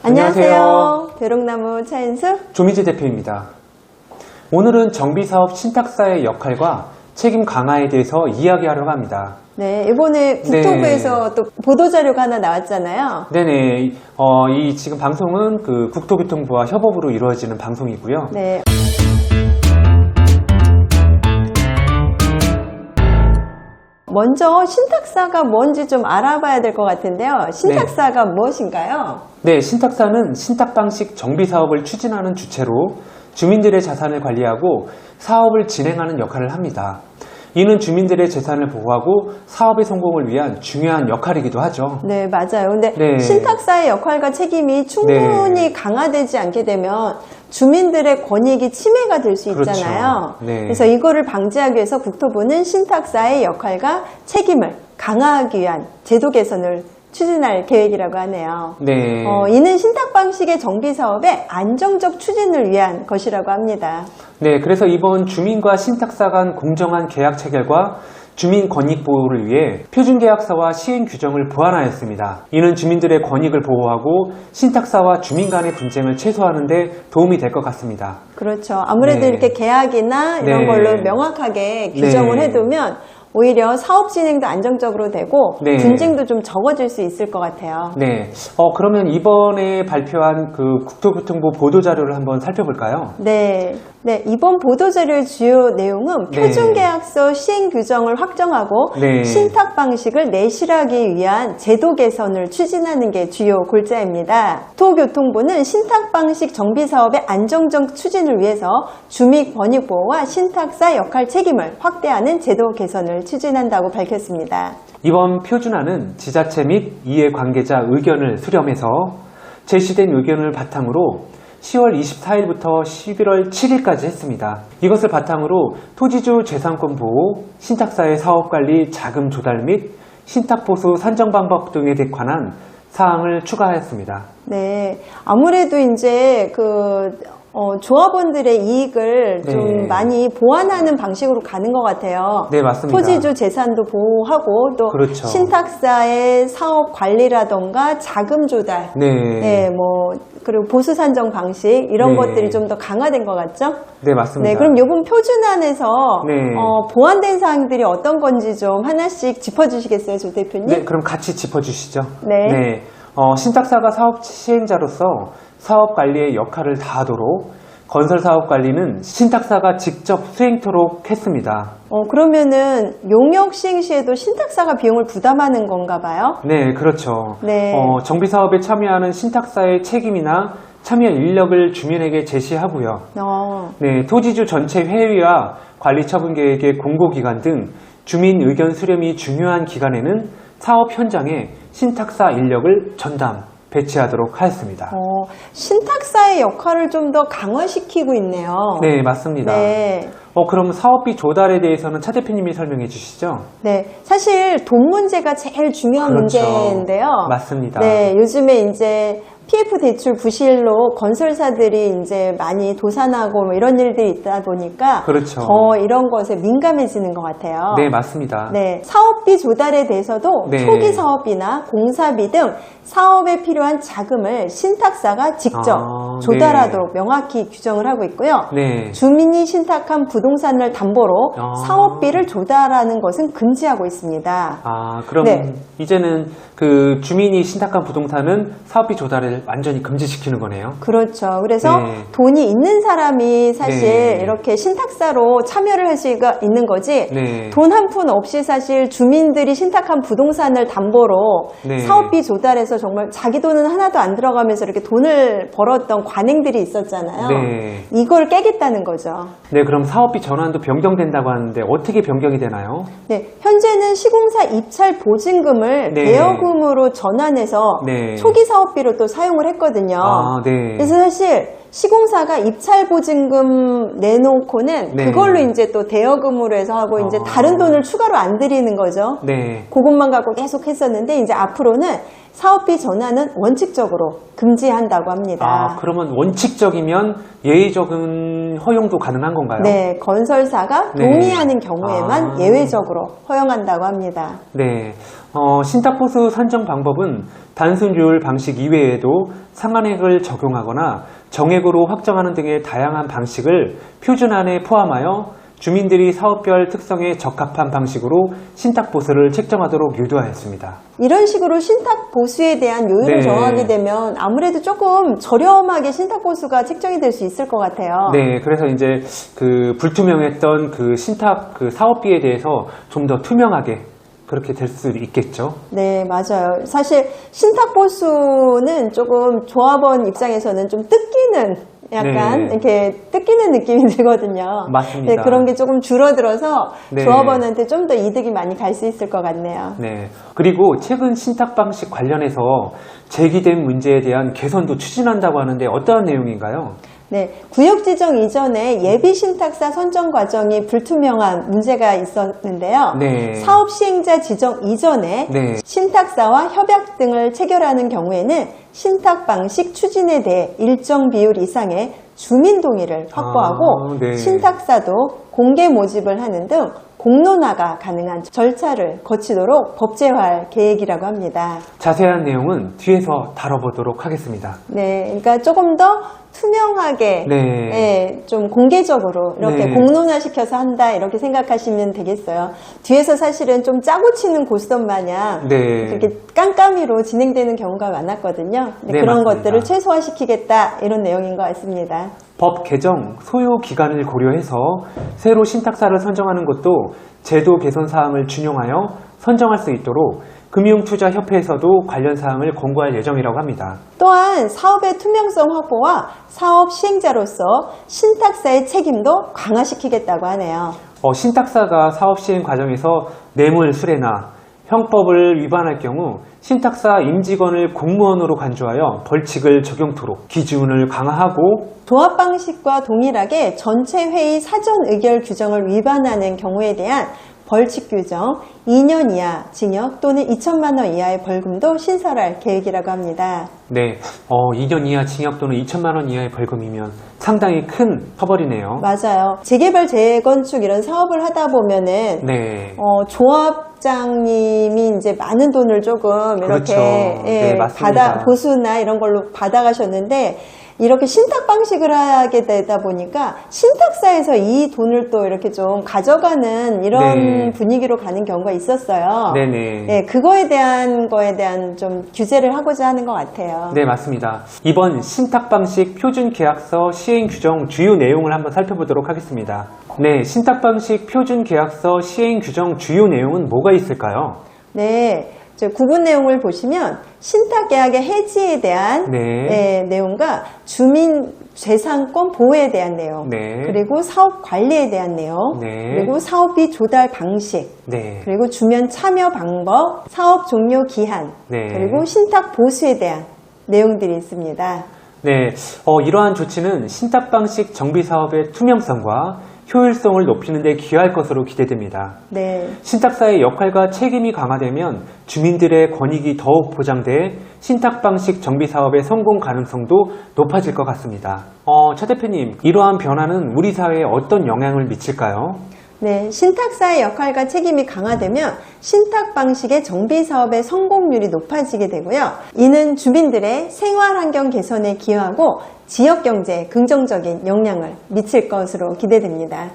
안녕하세요. 벼룩나무 차인수 조미지 대표입니다. 오늘은 정비사업 신탁사의 역할과 책임 강화에 대해서 이야기하려고 합니다. 네, 이번에 국토부에서 또 보도자료가 하나 나왔잖아요. 네네. 이 지금 방송은 그 국토교통부와 협업으로 이루어지는 방송이고요. 네. 먼저 신탁사가 뭔지 좀 알아봐야 될 것 같은데요. 신탁사가 무엇인가요? 네, 신탁사는 신탁방식 정비사업을 추진하는 주체로 주민들의 자산을 관리하고 사업을 진행하는 역할을 합니다. 이는 주민들의 재산을 보호하고 사업의 성공을 위한 중요한 역할이기도 하죠. 네, 맞아요. 근데 신탁사의 역할과 책임이 충분히 강화되지 않게 되면 주민들의 권익이 침해가 될 수 있잖아요. 그렇죠. 그래서 이거를 방지하기 위해서 국토부는 신탁사의 역할과 책임을 강화하기 위한 제도 개선을 추진할 계획이라고 하네요. 네. 이는 신탁 방식의 정비 사업의 안정적 추진을 위한 것이라고 합니다. 네, 그래서 이번 주민과 신탁사 간 공정한 계약 체결과 주민 권익 보호를 위해 표준계약서와 시행 규정을 보완하였습니다. 이는 주민들의 권익을 보호하고 신탁사와 주민 간의 분쟁을 최소화하는 데 도움이 될 것 같습니다. 그렇죠. 아무래도 이렇게 계약이나 이런 걸로 명확하게 규정을 해두면 오히려 사업 진행도 안정적으로 되고 분쟁도 좀 적어질 수 있을 것 같아요. 네. 그러면 이번에 발표한 그 국토교통부 보도자료를 한번 살펴볼까요? 네. 이번 보도자료의 주요 내용은 표준계약서 시행 규정을 확정하고 신탁 방식을 내실하기 위한 제도 개선을 추진하는 게 주요 골자입니다. 도교통부는 신탁 방식 정비 사업의 안정적 추진을 위해서 주민 권익 보호와 신탁사 역할 책임을 확대하는 제도 개선을 추진한다고 밝혔습니다. 이번 표준안은 지자체 및 이해관계자 의견을 수렴해서 제시된 의견을 바탕으로 10월 24일부터 11월 7일까지 했습니다. 이것을 바탕으로 토지주 재산권 보호, 신탁사의 사업관리, 자금 조달 및 신탁보수 산정 방법 등에 관한 사항을 추가하였습니다. 네, 아무래도 이제 조합원들의 이익을 좀 많이 보완하는 방식으로 가는 것 같아요. 네, 맞습니다. 토지주 재산도 보호하고 또 신탁사의 사업 관리라던가 자금 조달, 그리고 보수 산정 방식 이런 것들이 좀 더 강화된 것 같죠? 네, 맞습니다. 네, 그럼 이번 표준안에서 보완된 사항들이 어떤 건지 좀 하나씩 짚어주시겠어요, 조 대표님? 네, 그럼 같이 짚어주시죠. 네. 신탁사가 사업 시행자로서 사업 관리의 역할을 다하도록 건설 사업 관리는 신탁사가 직접 수행토록 했습니다. 그러면은 용역 시행 시에도 신탁사가 비용을 부담하는 건가 봐요? 네, 그렇죠. 정비 사업에 참여하는 신탁사의 책임이나 참여 인력을 주민에게 제시하고요. 토지주 전체 회의와 관리 처분 계획의 공고 기간 등 주민 의견 수렴이 중요한 기간에는 사업 현장에 신탁사 인력을 전담 배치하도록 하였습니다. 신탁사의 역할을 좀 더 강화시키고 있네요. 네, 맞습니다. 그럼 사업비 조달에 대해서는 차 대표님이 설명해 주시죠. 네, 사실 돈 문제가 제일 중요한 문제인데요. 맞습니다. 네, 요즘에 이제 PF 대출 부실로 건설사들이 이제 많이 도산하고 이런 일들이 있다 보니까 더 이런 것에 민감해지는 것 같아요. 네, 맞습니다. 사업비 조달에 대해서도 초기 사업비나 공사비 등 사업에 필요한 자금을 신탁사가 직접 조달하도록 명확히 규정을 하고 있고요. 주민이 신탁한 부동산을 담보로 사업비를 조달하는 것은 금지하고 있습니다. 그럼 이제는 그 주민이 신탁한 부동산은 사업비 조달을 완전히 금지시키는 거네요. 그렇죠. 그래서 돈이 있는 사람이 사실 이렇게 신탁사로 참여를 할 수가 있는 거지 돈 한 푼 없이 사실 주민들이 신탁한 부동산을 담보로 사업비 조달해서 정말 자기 돈은 하나도 안 들어가면서 이렇게 돈을 벌었던 관행들이 있었잖아요. 이걸 깨겠다는 거죠. 네, 그럼 사업비 전환도 변경된다고 하는데 어떻게 변경이 되나요? 네, 현재는 시공사 입찰 보증금을 대여금으로 전환해서 초기 사업비로 또 사용을 했거든요. 그래서 사실 시공사가 입찰 보증금 내놓고는 그걸로 이제 또 대여금으로 해서 하고 이제 다른 돈을 추가로 안 들이는 거죠. 그것만 갖고 계속 했었는데 이제 앞으로는 사업비 전환은 원칙적으로 금지한다고 합니다. 그러면 원칙적이면 예외적인 허용도 가능한 건가요? 네, 건설사가 네. 동의하는 경우에만 예외적으로 허용한다고 합니다. 네, 신탁보수 산정 방법은 단순율 방식 이외에도 상한액을 적용하거나 정액으로 확정하는 등의 다양한 방식을 표준안에 포함하여 주민들이 사업별 특성에 적합한 방식으로 신탁보수를 책정하도록 유도하였습니다. 이런 식으로 신탁보수에 대한 요율을 네. 정하게 되면 아무래도 조금 저렴하게 신탁보수가 책정이 될 수 있을 것 같아요. 네, 그래서 이제 그 불투명했던 그 신탁 그 사업비에 대해서 좀 더 투명하게 그렇게 될 수 있겠죠. 네, 맞아요. 사실 신탁보수는 조금 조합원 입장에서는 좀 뜯기는 약간 네. 이렇게 뜯기는 느낌이 들거든요. 맞습니다. 네, 그런 게 조금 줄어들어서 네. 조합원한테 좀 더 이득이 많이 갈 수 있을 것 같네요. 네. 그리고 최근 신탁 방식 관련해서 제기된 문제에 대한 개선도 추진한다고 하는데 어떠한 내용인가요? 네, 구역 지정 이전에 예비 신탁사 선정 과정이 불투명한 문제가 있었는데요. 네. 사업 시행자 지정 이전에 네. 신탁사와 협약 등을 체결하는 경우에는 신탁 방식 추진에 대해 일정 비율 이상의 주민 동의를 확보하고 네. 신탁사도 공개 모집을 하는 등 공론화가 가능한 절차를 거치도록 법제화할 계획이라고 합니다. 자세한 내용은 뒤에서 다뤄보도록 하겠습니다. 네, 그러니까 조금 더 투명하게, 네. 예, 좀 공개적으로 이렇게 네. 공론화시켜서 한다 이렇게 생각하시면 되겠어요. 뒤에서 사실은 좀 짜고 치는 고스톱 마냥 네. 이렇게 깜깜이로 진행되는 경우가 많았거든요. 근데 네, 그런 맞습니다. 것들을 최소화시키겠다 이런 내용인 것 같습니다. 법 개정 소요 기간을 고려해서 새로 신탁사를 선정하는 것도 제도 개선 사항을 준용하여 선정할 수 있도록 금융투자협회에서도 관련 사항을 권고할 예정이라고 합니다. 또한 사업의 투명성 확보와 사업 시행자로서 신탁사의 책임도 강화시키겠다고 하네요. 신탁사가 사업 시행 과정에서 뇌물 수뢰나 형법을 위반할 경우 신탁사 임직원을 공무원으로 간주하여 벌칙을 적용토록 기준을 강화하고 조합 방식과 동일하게 전체 회의 사전 의결 규정을 위반하는 경우에 대한 벌칙 규정 2년 이하 징역 또는 2천만 원 이하의 벌금도 신설할 계획이라고 합니다. 네, 2년 이하 징역 또는 2천만 원 이하의 벌금이면 상당히 큰 처벌이네요. 맞아요. 재개발, 재건축 이런 사업을 하다 보면은 네. 조합장님이 이제 많은 돈을 조금 그렇죠. 이렇게 네, 맞습니다. 보수나 이런 걸로 받아가셨는데 이렇게 신탁 방식을 하게 되다 보니까 신탁사에서 이 돈을 또 이렇게 좀 가져가는 이런 네. 분위기로 가는 경우가 있었어요. 네네. 네, 그거에 대한 좀 규제를 하고자 하는 것 같아요. 네, 맞습니다. 이번 신탁 방식 표준 계약서 시행 규정 주요 내용을 한번 살펴보도록 하겠습니다. 네, 신탁 방식 표준 계약서 시행 규정 주요 내용은 뭐가 있을까요? 네. 구분 내용을 보시면 신탁 계약의 해지에 대한 네. 내용과 주민 재산권 보호에 대한 내용, 네. 그리고 사업 관리에 대한 내용, 네. 그리고 사업비 조달 방식, 네. 그리고 주민 참여 방법, 사업 종료 기한, 네. 그리고 신탁 보수에 대한 내용들이 있습니다. 네, 이러한 조치는 신탁 방식 정비 사업의 투명성과 효율성을 높이는 데 기여할 것으로 기대됩니다. 네. 신탁사의 역할과 책임이 강화되면 주민들의 권익이 더욱 보장돼 신탁 방식 정비 사업의 성공 가능성도 높아질 것 같습니다. 차 대표님, 이러한 변화는 우리 사회에 어떤 영향을 미칠까요? 네, 신탁사의 역할과 책임이 강화되면 신탁 방식의 정비 사업의 성공률이 높아지게 되고요. 이는 주민들의 생활 환경 개선에 기여하고 지역 경제에 긍정적인 영향을 미칠 것으로 기대됩니다.